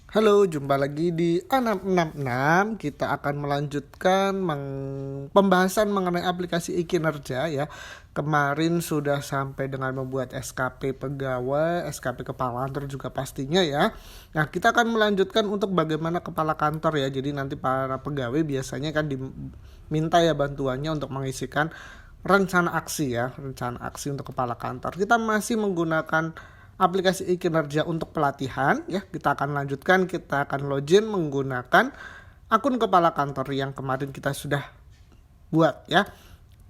Halo, jumpa lagi di A666. Kita akan melanjutkan pembahasan mengenai aplikasi e-kinerja ya. Kemarin sudah sampai dengan membuat SKP pegawai, SKP kepala kantor juga pastinya ya. Nah, kita akan melanjutkan untuk bagaimana kepala kantor ya. Jadi nanti para pegawai biasanya kan diminta ya bantuannya untuk mengisikan rencana aksi ya, rencana aksi untuk kepala kantor. Kita masih menggunakan aplikasi e-kinerja untuk pelatihan ya. Kita akan lanjutkan, kita akan login menggunakan akun kepala kantor yang kemarin kita sudah buat ya.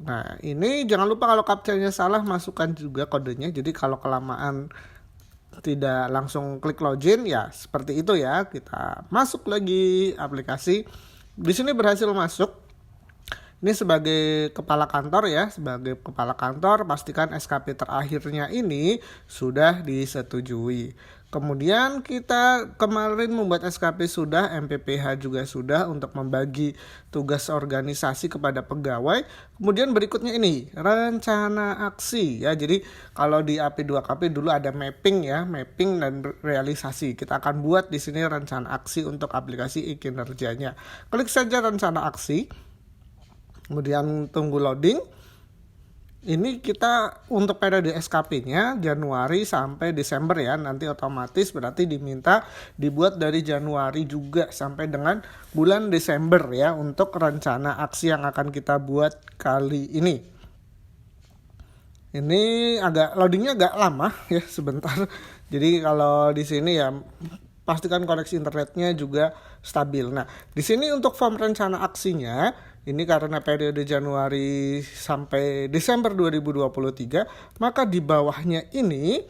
Nah, ini jangan lupa kalau captcha-nya salah masukkan juga kodenya. Jadi kalau kelamaan tidak langsung klik login ya seperti itu ya. Kita masuk lagi aplikasi. Di sini berhasil masuk. Ini sebagai kepala kantor ya, sebagai kepala kantor pastikan SKP terakhirnya ini sudah disetujui. Kemudian kita kemarin membuat SKP sudah, MPPH juga sudah untuk membagi tugas organisasi kepada pegawai. Kemudian berikutnya ini, rencana aksi ya. Jadi kalau di AP2KP dulu ada mapping ya, mapping dan realisasi. Kita akan buat di sini rencana aksi untuk aplikasi e-kinerjanya. Klik saja rencana aksi. Kemudian tunggu loading. Ini kita untuk periode SKP-nya Januari sampai Desember ya. Nanti otomatis berarti diminta dibuat dari Januari juga sampai dengan bulan Desember ya untuk rencana aksi yang akan kita buat kali ini. Ini loadingnya agak lama ya, sebentar. Jadi kalau di sini ya pastikan koneksi internetnya juga stabil. Nah, di sini untuk form rencana aksinya, ini karena periode Januari sampai Desember 2023, maka di bawahnya ini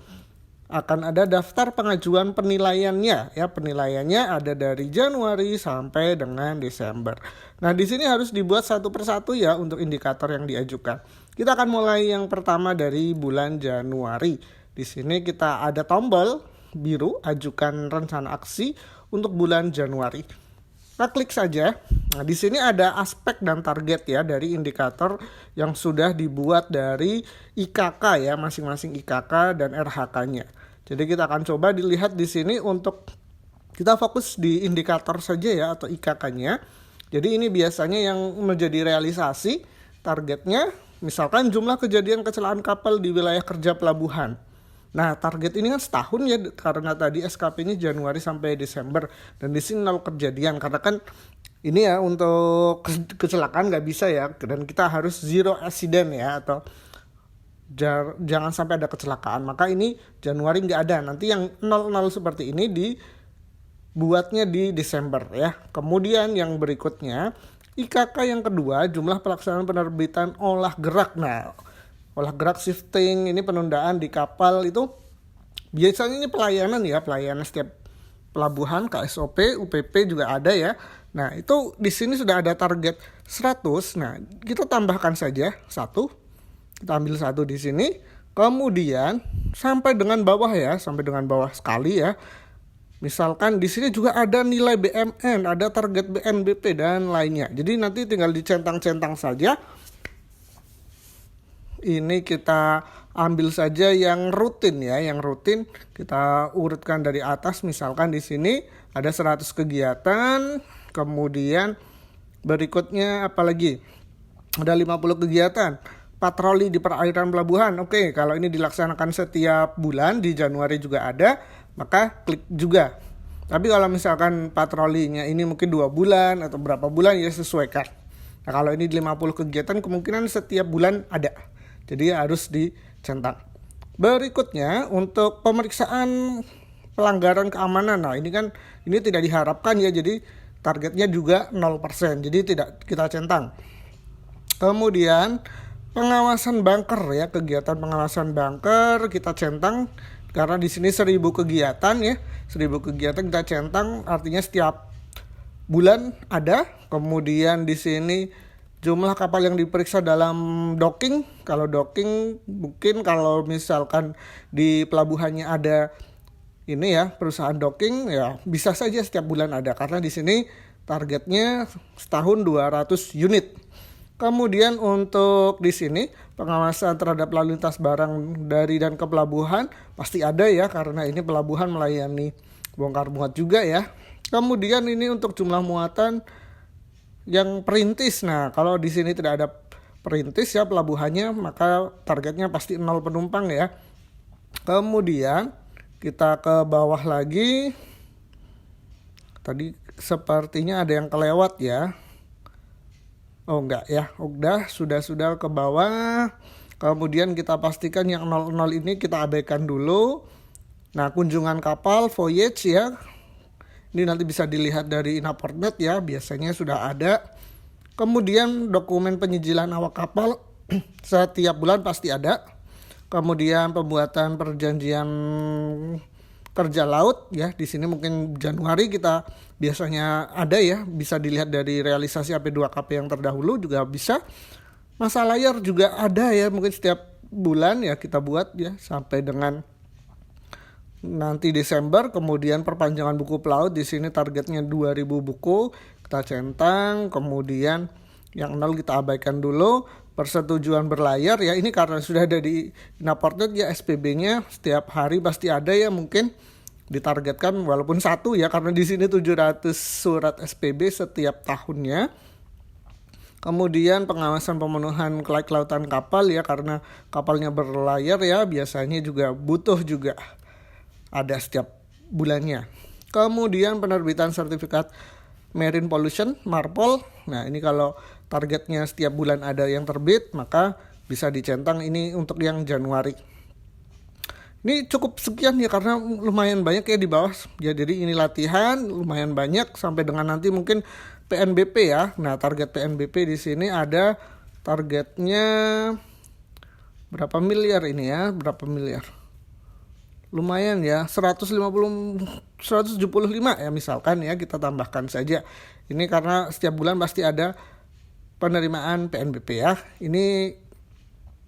akan ada daftar pengajuan penilaiannya ya. Penilaiannya ada dari Januari sampai dengan Desember. Nah, di sini harus dibuat satu persatu ya untuk indikator yang diajukan. Kita akan mulai yang pertama dari bulan Januari. Di sini kita ada tombol biru ajukan rencana aksi untuk bulan Januari. Kita klik saja. Nah, di sini ada aspek dan target ya dari indikator yang sudah dibuat dari IKK ya, masing-masing IKK dan RHK-nya. Jadi kita akan coba dilihat di sini untuk kita fokus di indikator saja ya atau IKK-nya. Jadi ini biasanya yang menjadi realisasi targetnya, misalkan jumlah kejadian kecelakaan kapal di wilayah kerja pelabuhan. Nah, target ini kan setahun ya, karena tadi SKP-nya Januari sampai Desember dan di sini 0 kejadian karena kan ini ya untuk kecelakaan nggak bisa ya, dan kita harus zero accident ya atau jangan sampai ada kecelakaan. Maka ini Januari nggak ada, nanti yang 00 seperti ini dibuatnya di Desember ya. Kemudian yang berikutnya IKK yang kedua, jumlah pelaksanaan penerbitan olah gerak. Nah, olah gerak shifting ini penundaan di kapal itu biasanya ini pelayanan ya, pelayanan setiap pelabuhan, KSOP, UPP juga ada ya. Nah, itu di sini sudah ada target 100. Nah, kita tambahkan saja 1. Kita ambil 1 di sini. Kemudian sampai dengan bawah ya, sampai dengan bawah sekali ya. Misalkan di sini juga ada nilai BMN, ada target BNBP dan lainnya. Jadi nanti tinggal dicentang-centang saja. Ini kita ambil saja yang rutin ya, yang rutin kita urutkan dari atas. Misalkan di sini ada 100 kegiatan, kemudian berikutnya apalagi ada 50 kegiatan patroli di perairan pelabuhan. Oke, kalau ini dilaksanakan setiap bulan, di Januari juga ada, maka klik juga. Tapi kalau misalkan patrolinya ini mungkin 2 bulan atau berapa bulan ya sesuaikan. Nah, kalau ini 50 kegiatan kemungkinan setiap bulan ada. Jadi harus dicentang. Berikutnya untuk pemeriksaan pelanggaran keamanan. Nah, ini tidak diharapkan ya. Jadi targetnya juga 0%. Jadi tidak kita centang. Kemudian pengawasan bunker ya, kegiatan pengawasan bunker kita centang karena di sini 1000 kegiatan ya. 1000 kegiatan kita centang, artinya setiap bulan ada. Kemudian di sini jumlah kapal yang diperiksa dalam docking. Kalau docking mungkin kalau misalkan di pelabuhannya ada ini ya perusahaan docking ya bisa saja setiap bulan ada karena di sini targetnya setahun 200 unit. Kemudian untuk di sini pengawasan terhadap lalu lintas barang dari dan ke pelabuhan pasti ada ya, karena ini pelabuhan melayani bongkar muat juga ya. Kemudian ini untuk jumlah muatan yang perintis. Nah, kalau di sini tidak ada perintis ya pelabuhannya, maka targetnya pasti 0 penumpang ya. Kemudian kita ke bawah lagi. Tadi sepertinya ada yang kelewat ya. Oh enggak ya, udah sudah ke bawah. Kemudian kita pastikan yang 00 ini kita abaikan dulu. Nah, kunjungan kapal voyage ya. Ini nanti bisa dilihat dari Inaport.net ya, biasanya sudah ada. Kemudian dokumen penyijilan awak kapal setiap bulan pasti ada. Kemudian pembuatan perjanjian kerja laut ya, di sini mungkin Januari kita biasanya ada ya, bisa dilihat dari realisasi AP2KP yang terdahulu juga bisa. Masa layar juga ada ya, mungkin setiap bulan ya kita buat ya sampai dengan nanti Desember. Kemudian perpanjangan buku pelaut, di sini targetnya 2000 buku kita centang. Kemudian yang 0 kita abaikan dulu. Persetujuan berlayar ya, ini karena sudah ada di Inaport.net ya, SPB-nya setiap hari pasti ada ya, mungkin ditargetkan walaupun 1 ya, karena di sini 700 surat SPB setiap tahunnya. Kemudian pengawasan pemenuhan kelautan kapal ya, karena kapalnya berlayar ya, biasanya juga butuh juga ada setiap bulannya. Kemudian penerbitan sertifikat Marine Pollution MARPOL. Nah, ini kalau targetnya setiap bulan ada yang terbit, maka bisa dicentang ini untuk yang Januari. Ini cukup sekian ya, karena lumayan banyak ya di bawah. Ya, jadi ini latihan lumayan banyak sampai dengan nanti mungkin PNBP ya. Nah, target PNBP di sini ada targetnya berapa miliar ini ya? Berapa miliar? Lumayan ya, 175 ya misalkan ya, kita tambahkan saja. Ini karena setiap bulan pasti ada penerimaan PNBP ya. Ini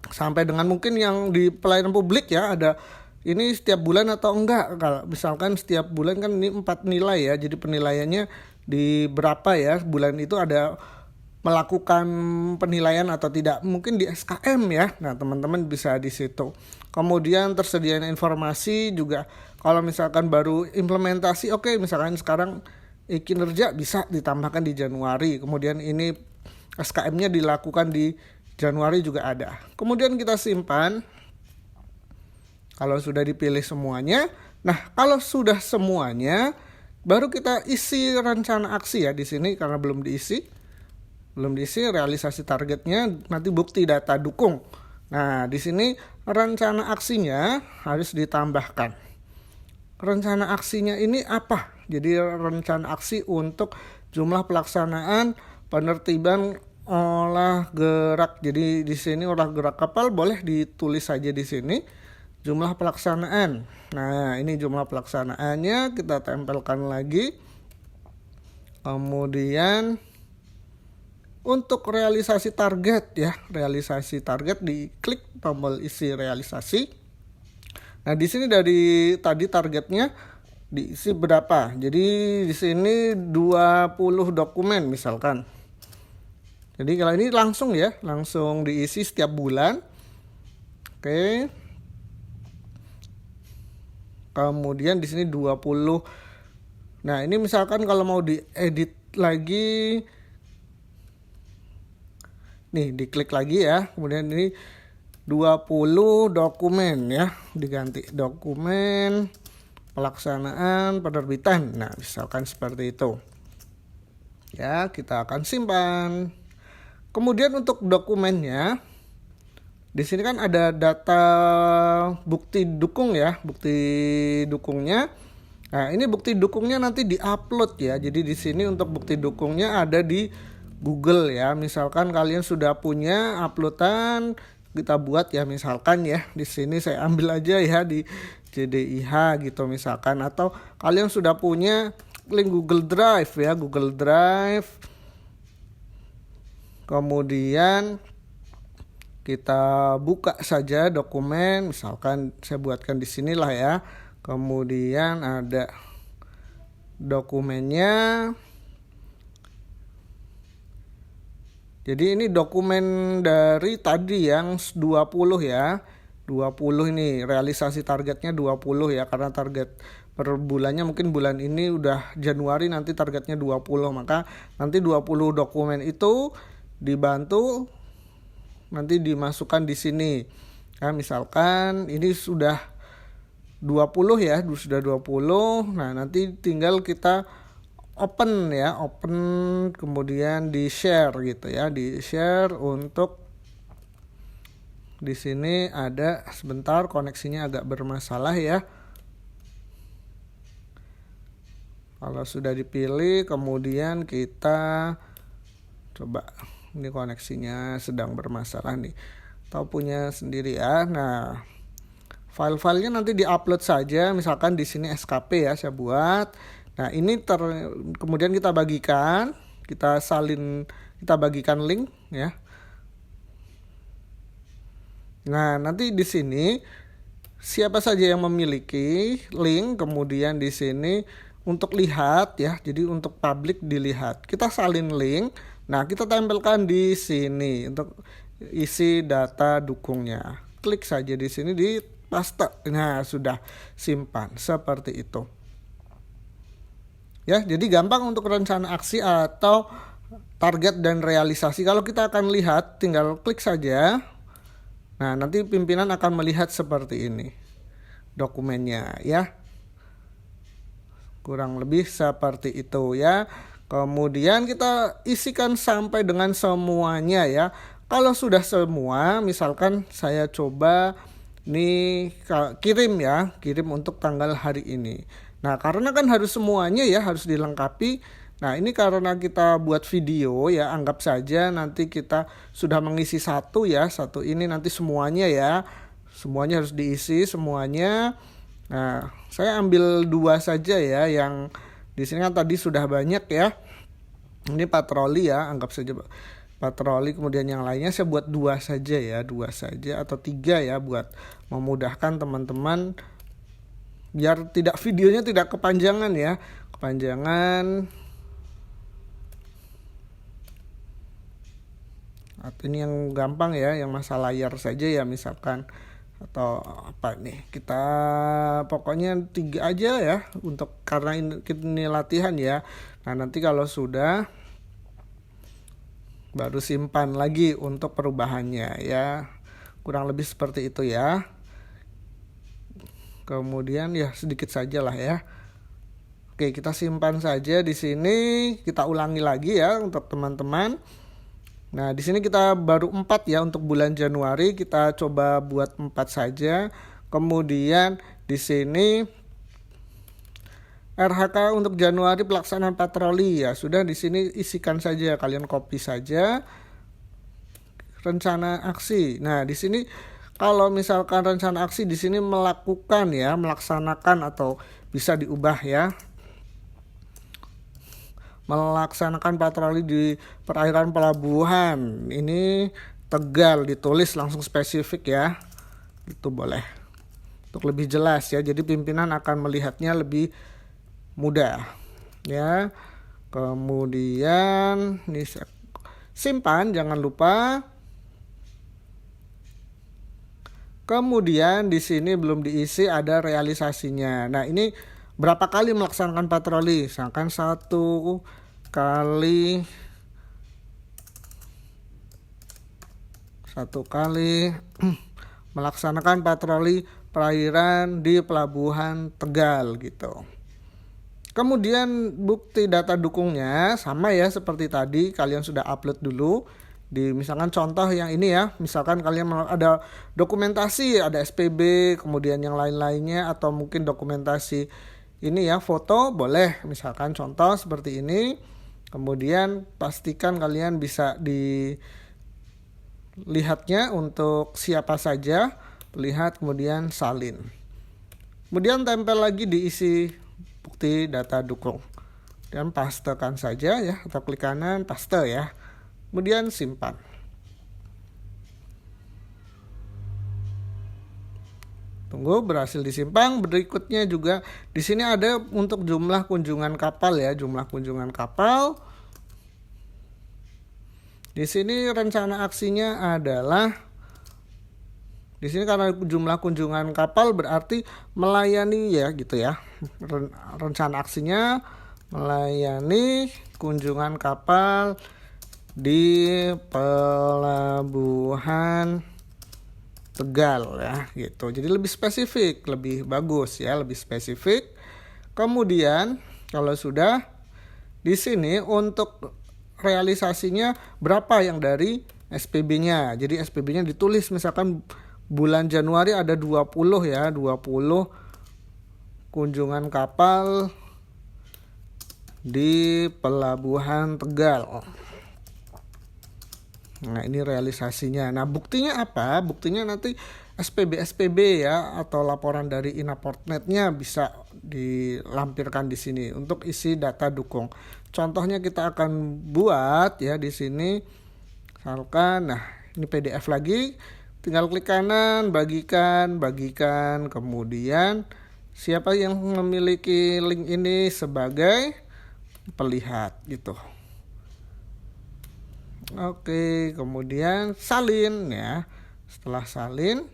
sampai dengan mungkin yang di pelayanan publik ya, ada ini setiap bulan atau enggak. Kalau misalkan setiap bulan kan ini 4 nilai ya, jadi penilaiannya di berapa ya bulan itu ada melakukan penilaian atau tidak, mungkin di SKM ya. Nah, teman-teman bisa di situ. Kemudian tersedianya informasi juga, kalau misalkan baru implementasi, oke, misalkan sekarang kinerja bisa ditambahkan di Januari. Kemudian ini SKM-nya dilakukan di Januari juga ada. Kemudian kita simpan kalau sudah dipilih semuanya. Nah, kalau sudah semuanya baru kita isi rencana aksi ya di sini, karena belum diisi realisasi targetnya, nanti bukti data dukung. Nah, di sini rencana aksinya harus ditambahkan. Rencana aksinya ini apa? Jadi rencana aksi untuk jumlah pelaksanaan penertiban olah gerak. Jadi di sini olah gerak kapal boleh ditulis saja di sini jumlah pelaksanaan. Nah, ini jumlah pelaksanaannya kita tempelkan lagi. Kemudian untuk realisasi target ya, realisasi target, diklik tombol isi realisasi. Nah, di sini dari tadi targetnya diisi berapa? Jadi di sini 20 dokumen misalkan. Jadi kalau ini langsung ya, langsung diisi setiap bulan. Oke. Kemudian di sini 20. Nah, ini misalkan kalau mau diedit lagi, nih diklik lagi ya, kemudian ini 20 dokumen ya, diganti dokumen pelaksanaan penerbitan. Nah, misalkan seperti itu ya, kita akan simpan. Kemudian untuk dokumennya di sini kan ada data bukti dukung ya, bukti dukungnya. Nah, ini bukti dukungnya nanti diupload ya. Jadi di sini untuk bukti dukungnya ada di Google ya. Misalkan kalian sudah punya uploadan, kita buat ya, misalkan ya. Di sini saya ambil aja ya di JDIH gitu misalkan, atau kalian sudah punya link Google Drive ya, Google Drive. Kemudian kita buka saja dokumen, misalkan saya buatkan di sinilah ya. Kemudian ada dokumennya. Jadi ini dokumen dari tadi yang 20 ya. 20 ini realisasi targetnya 20 ya, karena target per bulannya mungkin bulan ini udah Januari, nanti targetnya 20, maka nanti 20 dokumen itu dibantu nanti dimasukkan di sini. Nah, misalkan ini sudah 20 ya, sudah 20. Nah, nanti tinggal kita open ya, open kemudian di share gitu ya, di share untuk di sini ada sebentar koneksinya agak bermasalah ya. Kalau sudah dipilih kemudian kita coba, ini koneksinya sedang bermasalah nih. Atau punya sendiri ya. Nah, file-filenya nanti diupload saja, misalkan di sini SKP ya saya buat. Nah, ini kemudian kita bagikan, kita bagikan link ya. Nah, nanti di sini siapa saja yang memiliki link, kemudian di sini untuk lihat ya. Jadi untuk publik dilihat. Kita salin link. Nah, kita tempelkan di sini untuk isi data dukungnya. Klik saja di sini di paste. Nah, sudah simpan seperti itu. Ya, jadi gampang untuk rencana aksi atau target dan realisasi. Kalau kita akan lihat, tinggal klik saja. Nah, nanti pimpinan akan melihat seperti ini dokumennya ya. Kurang lebih seperti itu ya. Kemudian kita isikan sampai dengan semuanya ya. Kalau sudah semua, misalkan saya coba nih kirim ya, kirim untuk tanggal hari ini. Nah, karena kan harus semuanya ya, harus dilengkapi. Nah, ini karena kita buat video ya, anggap saja nanti kita sudah mengisi satu ya, satu ini nanti semuanya ya. Semuanya harus diisi semuanya. Nah, saya ambil 2 saja ya, yang di sini kan tadi sudah banyak ya. Ini patroli ya, anggap saja patroli, kemudian yang lainnya saya buat 2 saja ya, 2 saja atau 3 ya, buat memudahkan teman-teman biar videonya tidak kepanjangan ya. Kepanjangan. Atau ini yang gampang ya, yang masa layar saja ya misalkan, atau apa nih, kita pokoknya 3 aja ya, untuk karena ini latihan ya. Nah, nanti kalau sudah baru simpan lagi untuk perubahannya ya, kurang lebih seperti itu ya. Kemudian ya sedikit saja lah ya. Oke, kita simpan saja di sini, kita ulangi lagi ya untuk teman-teman. Nah, di sini kita baru 4 ya untuk bulan Januari, kita coba buat 4 saja. Kemudian di sini RHK untuk Januari pelaksanaan patroli ya, sudah di sini isikan saja, kalian copy saja rencana aksi. Nah, di sini kalau misalkan rencana aksi di sini melakukan ya, melaksanakan atau bisa diubah ya. Melaksanakan patroli di perairan pelabuhan. Ini Tegal, ditulis langsung spesifik ya. Itu boleh. Untuk lebih jelas ya. Jadi pimpinan akan melihatnya lebih mudah ya. Kemudian ini simpan, jangan lupa. Kemudian di sini belum diisi, ada realisasinya. Nah, ini berapa kali melaksanakan patroli? Misalkan 1 kali melaksanakan patroli perairan di pelabuhan Tegal gitu. Kemudian bukti data dukungnya sama ya seperti tadi, kalian sudah upload dulu di misalkan contoh yang ini ya, misalkan kalian ada dokumentasi, ada SPB, kemudian yang lain-lainnya, atau mungkin dokumentasi ini ya, foto boleh, misalkan contoh seperti ini. Kemudian pastikan kalian bisa dilihatnya untuk siapa saja, lihat kemudian salin. Kemudian tempel lagi diisi bukti data dukung. Dan pastekan saja ya, atau klik kanan paste ya. Kemudian simpan. Tunggu, berhasil disimpan. Berikutnya juga di sini ada untuk jumlah kunjungan kapal ya, jumlah kunjungan kapal. Di sini rencana aksinya adalah, di sini karena jumlah kunjungan kapal berarti melayani ya gitu ya. Rencana aksinya melayani kunjungan kapal di pelabuhan Tegal ya gitu. Jadi lebih spesifik, lebih bagus ya, lebih spesifik. Kemudian kalau sudah di sini untuk realisasinya berapa yang dari SPB-nya. Jadi SPB-nya ditulis misalkan bulan Januari ada 20 ya, 20 kunjungan kapal di pelabuhan Tegal. Nah, ini realisasinya. Nah, buktinya apa? Buktinya nanti SPB ya atau laporan dari Inaportnet-nya bisa dilampirkan di sini untuk isi data dukung. Contohnya kita akan buat ya di sini. Misalkan, nah ini PDF lagi. Tinggal klik kanan, bagikan, kemudian siapa yang memiliki link ini sebagai pelihat gitu. Oke, kemudian salin ya. Setelah salin,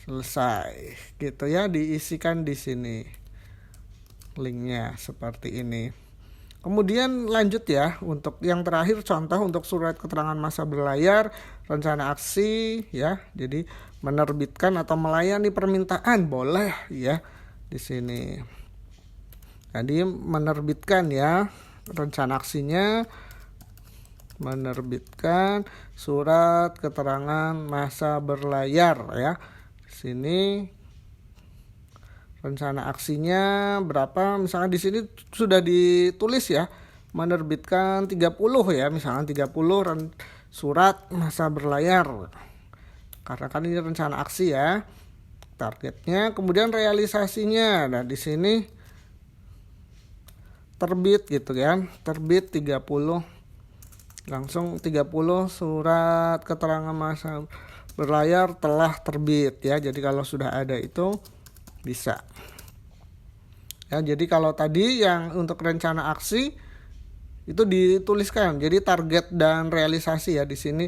selesai gitu ya, diisikan di sini linknya seperti ini. Kemudian lanjut ya, untuk yang terakhir contoh untuk surat keterangan masa berlayar, rencana aksi ya. Jadi menerbitkan atau melayani permintaan boleh ya di sini. Jadi menerbitkan ya, rencana aksinya menerbitkan surat keterangan masa berlayar ya. Di sini rencana aksinya berapa? Misalnya di sini sudah ditulis ya, menerbitkan 30 ya, misalnya 30 surat masa berlayar. Karena kan ini rencana aksi ya. Targetnya, kemudian realisasinya. Nah, di sini terbit gitu kan. Terbit 30. Langsung 30 surat keterangan masa berlayar telah terbit ya. Jadi kalau sudah ada itu bisa ya. Jadi kalau tadi yang untuk rencana aksi itu dituliskan, jadi target dan realisasi ya di sini.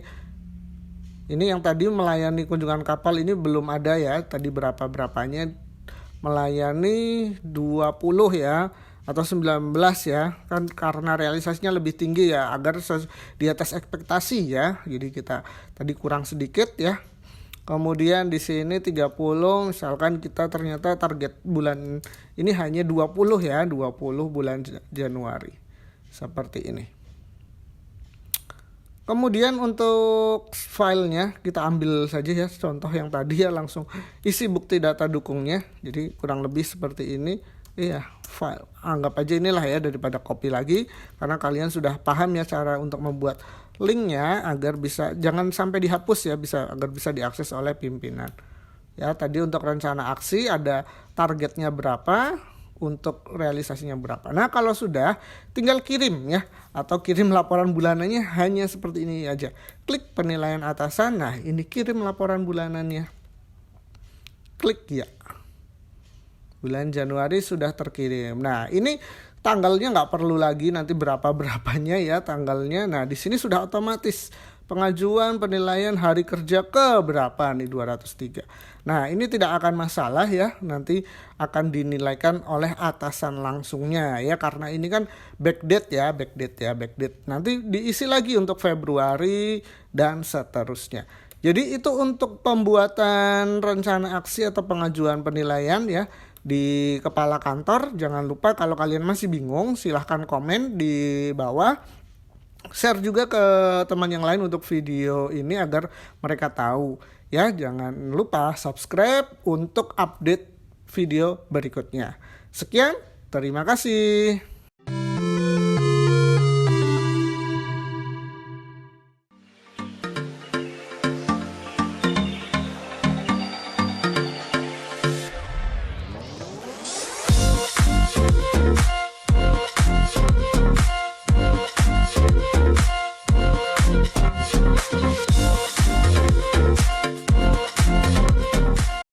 Ini yang tadi melayani kunjungan kapal ini belum ada ya, tadi berapanya melayani 20 ya atau 19 ya, kan karena realisasinya lebih tinggi ya, agar di atas ekspektasi ya. Jadi kita tadi kurang sedikit ya. Kemudian di sini 30, misalkan kita ternyata target bulan ini hanya 20 ya, 20 bulan Januari. Seperti ini. Kemudian untuk filenya kita ambil saja ya, contoh yang tadi ya, langsung isi bukti data dukungnya. Jadi kurang lebih seperti ini. Iya, file. Anggap aja inilah ya, daripada copy lagi, karena kalian sudah paham ya cara untuk membuat linknya agar bisa, jangan sampai dihapus ya, agar bisa diakses oleh pimpinan. Ya, tadi untuk rencana aksi ada targetnya berapa, untuk realisasinya berapa. Nah, kalau sudah tinggal kirim ya, atau kirim laporan bulanannya hanya seperti ini aja. Klik penilaian atasan. Nah, ini kirim laporan bulanannya. Klik ya. Bulan Januari sudah terkirim. Nah, ini tanggalnya nggak perlu lagi nanti berapanya ya tanggalnya. Nah, di sini sudah otomatis pengajuan penilaian hari kerja ke berapa nih, 203. Nah, ini tidak akan masalah ya, nanti akan dinilaikan oleh atasan langsungnya ya, karena ini kan backdate. Nanti diisi lagi untuk Februari dan seterusnya. Jadi itu untuk pembuatan rencana aksi atau pengajuan penilaian ya di kepala kantor. Jangan lupa kalau kalian masih bingung, silahkan komen di bawah. Share juga ke teman yang lain untuk video ini agar mereka tahu ya. Jangan lupa subscribe untuk update video berikutnya. Sekian, terima kasih.